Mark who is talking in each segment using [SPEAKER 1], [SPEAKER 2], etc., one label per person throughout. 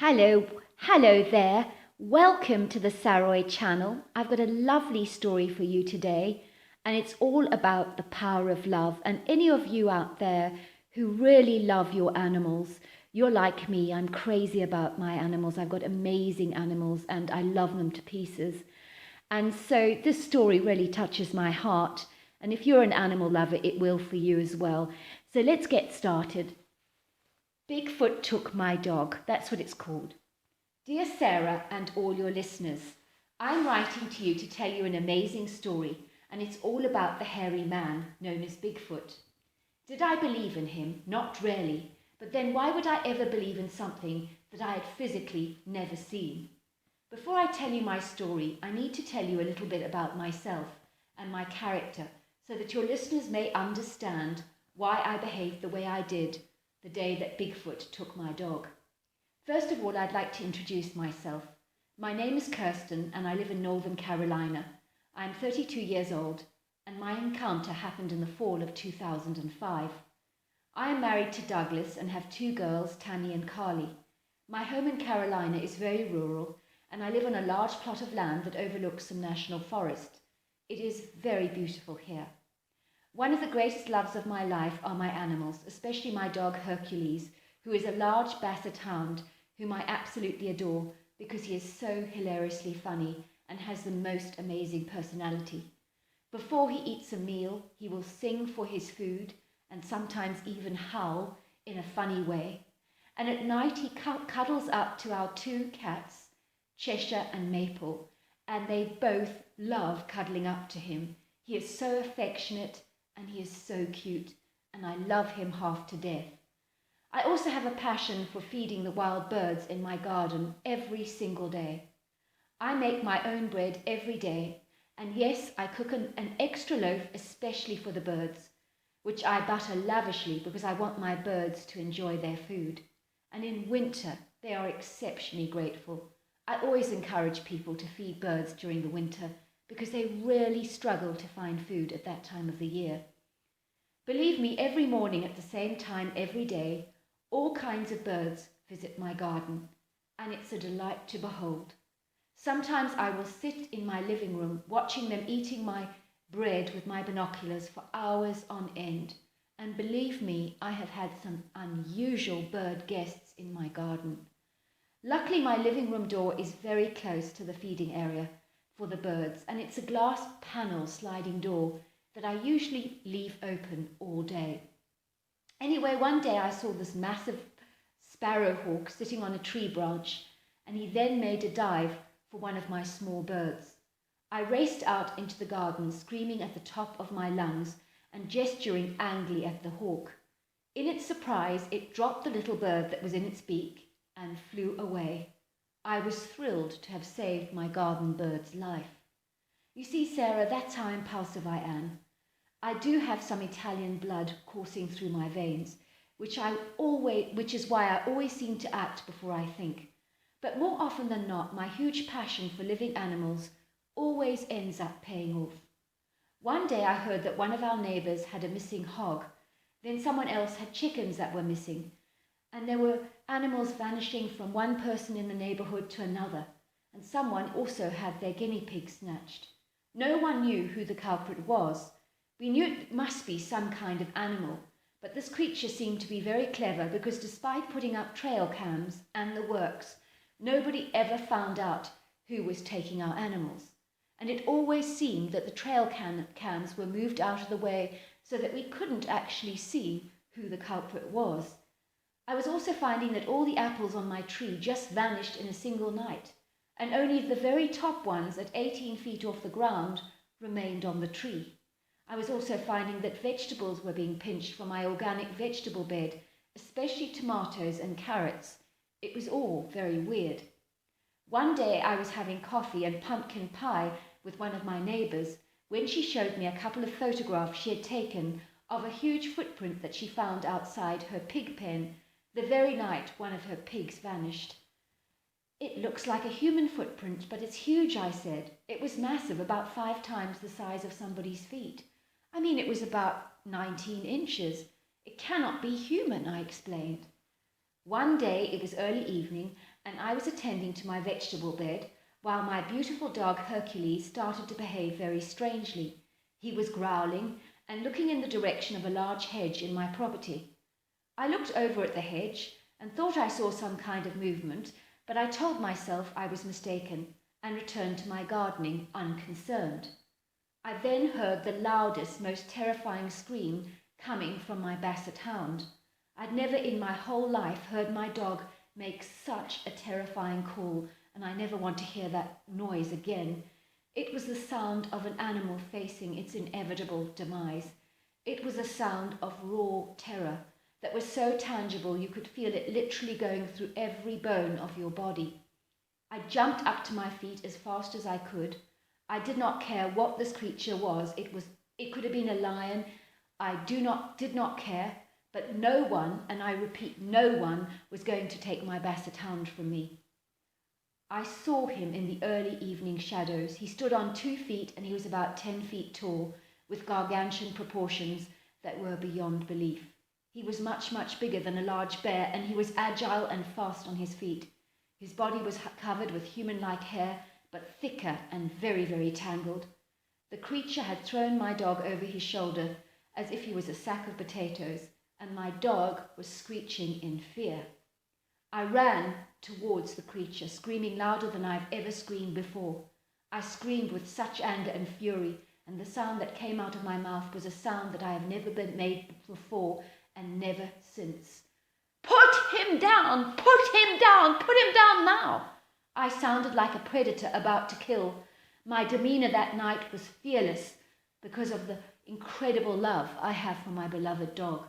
[SPEAKER 1] Hello there. Welcome to the Saroy channel. I've got a lovely story for you today, and it's all about the power of love. And any of you out there who really love your animals, you're like me. I'm crazy about my animals. I've got amazing animals and I love them to pieces. And so this story really touches my heart. And if you're an animal lover, it will for you as well. So let's get started. Bigfoot took my dog. That's what it's called. Dear Sarah and all your listeners, I'm writing to you to tell you an amazing story, and it's all about the hairy man known as Bigfoot. Did I believe in him? Not really. But then why would I ever believe in something that I had physically never seen? Before I tell you my story, I need to tell you a little bit about myself and my character so that your listeners may understand why I behaved the way I did the day that Bigfoot took my dog. First of all, I'd like to introduce myself. My name is Kirsten and I live in Northern Carolina. I am 32 years old and my encounter happened in the fall of 2005. I am married to Douglas and have two girls, Tammy and Carly. My home in Carolina is very rural and I live on a large plot of land that overlooks some national forest. It is very beautiful here. One of the greatest loves of my life are my animals, especially my dog Hercules, who is a large basset hound whom I absolutely adore because he is so hilariously funny and has the most amazing personality. Before he eats a meal, he will sing for his food and sometimes even howl in a funny way. And at night he cuddles up to our two cats, Cheshire and Maple, and they both love cuddling up to him. He is so affectionate and he is so cute, and I love him half to death. I also have a passion for feeding the wild birds in my garden every single day. I make my own bread every day, and yes, I cook an extra loaf especially for the birds, which I butter lavishly because I want my birds to enjoy their food. And in winter, they are exceptionally grateful. I always encourage people to feed birds during the winter because they really struggle to find food at that time of the year. Believe me, every morning at the same time every day, all kinds of birds visit my garden, and it's a delight to behold. Sometimes I will sit in my living room watching them eating my bread with my binoculars for hours on end, and believe me, I have had some unusual bird guests in my garden. Luckily, my living room door is very close to the feeding area for the birds, and it's a glass panel sliding door that I usually leave open all day. Anyway, one day I saw this massive sparrowhawk sitting on a tree branch, and he then made a dive for one of my small birds. I raced out into the garden, screaming at the top of my lungs and gesturing angrily at the hawk. In its surprise, it dropped the little bird that was in its beak and flew away. I was thrilled to have saved my garden bird's life. You see, Sarah, that's how impulsive I am. I do have some Italian blood coursing through my veins, which is why I always seem to act before I think. But more often than not, my huge passion for living animals always ends up paying off. One day I heard that one of our neighbours had a missing hog. Then someone else had chickens that were missing. And there were animals vanishing from one person in the neighbourhood to another. And someone also had their guinea pig snatched. No one knew who the culprit was. We knew it must be some kind of animal, but this creature seemed to be very clever because despite putting up trail cams and the works, nobody ever found out who was taking our animals. And it always seemed that the trail cams were moved out of the way so that we couldn't actually see who the culprit was. I was also finding that all the apples on my tree just vanished in a single night, and only the very top ones at 18 feet off the ground remained on the tree. I was also finding that vegetables were being pinched from my organic vegetable bed, especially tomatoes and carrots. It was all very weird. One day I was having coffee and pumpkin pie with one of my neighbours when she showed me a couple of photographs she had taken of a huge footprint that she found outside her pig pen the very night one of her pigs vanished. It looks like a human footprint, but it's huge, I said. It was massive, about 5 times the size of somebody's feet. I mean, it was about 19 inches. It cannot be human, I explained. One day it was early evening and I was attending to my vegetable bed while my beautiful dog Hercules started to behave very strangely. He was growling and looking in the direction of a large hedge in my property. I looked over at the hedge and thought I saw some kind of movement, but I told myself I was mistaken and returned to my gardening unconcerned. I then heard the loudest, most terrifying scream coming from my basset hound. I'd never in my whole life heard my dog make such a terrifying call, and I never want to hear that noise again. It was the sound of an animal facing its inevitable demise. It was a sound of raw terror that was so tangible you could feel it literally going through every bone of your body. I jumped up to my feet as fast as I could. I did not care what this creature was. It could have been a lion. I did not care, but no one, and I repeat, no one was going to take my basset hound from me. I saw him in the early evening shadows. He stood on 2 feet and he was about 10 feet tall, with gargantuan proportions that were beyond belief. He was much, much bigger than a large bear, and he was agile and fast on his feet. His body was covered with human-like hair, but thicker and very, very tangled. The creature had thrown my dog over his shoulder as if he was a sack of potatoes, and my dog was screeching in fear. I ran towards the creature, screaming louder than I've ever screamed before. I screamed with such anger and fury, and the sound that came out of my mouth was a sound that I have never been made before and never since. Put him down! Put him down! Put him down now! I sounded like a predator about to kill. My demeanor that night was fearless because of the incredible love I have for my beloved dog.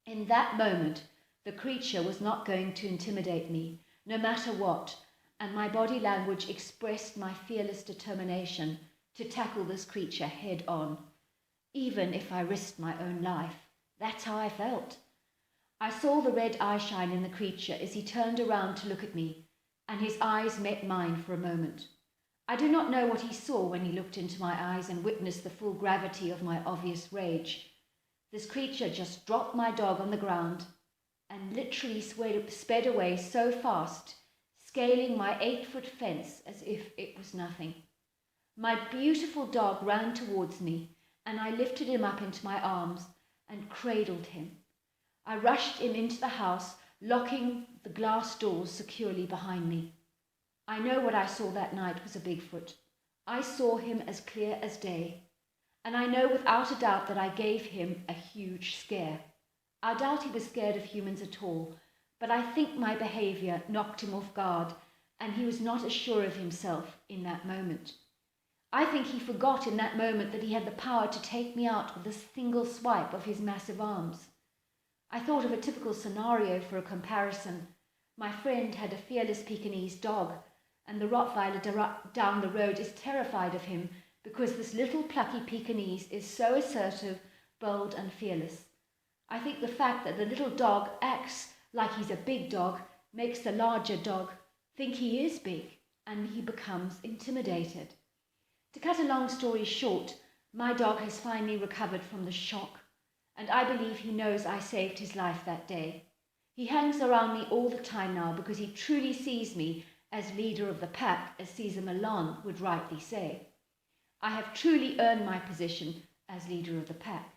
[SPEAKER 1] In that moment, the creature was not going to intimidate me, no matter what, and my body language expressed my fearless determination to tackle this creature head on, even if I risked my own life. That's how I felt. I saw the red eye shine in the creature as he turned around to look at me, and his eyes met mine for a moment. I do not know what he saw when he looked into my eyes and witnessed the full gravity of my obvious rage. This creature just dropped my dog on the ground and literally sped away so fast, scaling my 8-foot fence as if it was nothing. My beautiful dog ran towards me, and I lifted him up into my arms and cradled him. I rushed him into the house, locking the glass doors securely behind me. I know what I saw that night was a Bigfoot. I saw him as clear as day, and I know without a doubt that I gave him a huge scare. I doubt he was scared of humans at all, but I think my behavior knocked him off guard, and he was not as sure of himself in that moment. I think he forgot in that moment that he had the power to take me out with a single swipe of his massive arms. I thought of a typical scenario for a comparison. My friend had a fearless Pekingese dog, and the Rottweiler down the road is terrified of him because this little plucky Pekingese is so assertive, bold and fearless. I think the fact that the little dog acts like he's a big dog makes the larger dog think he is big, and he becomes intimidated. To cut a long story short, my dog has finally recovered from the shock, and I believe he knows I saved his life that day. He hangs around me all the time now because he truly sees me as leader of the pack, as Caesar Milan would rightly say. I have truly earned my position as leader of the pack.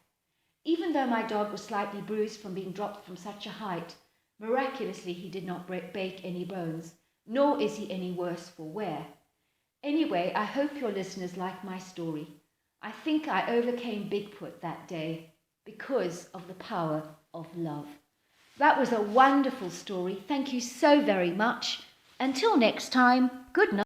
[SPEAKER 1] Even though my dog was slightly bruised from being dropped from such a height, miraculously he did not break any bones, nor is he any worse for wear. Anyway, I hope your listeners like my story. I think I overcame Bigfoot that day because of the power of love. That was a wonderful story. Thank you so very much. Until next time, good night.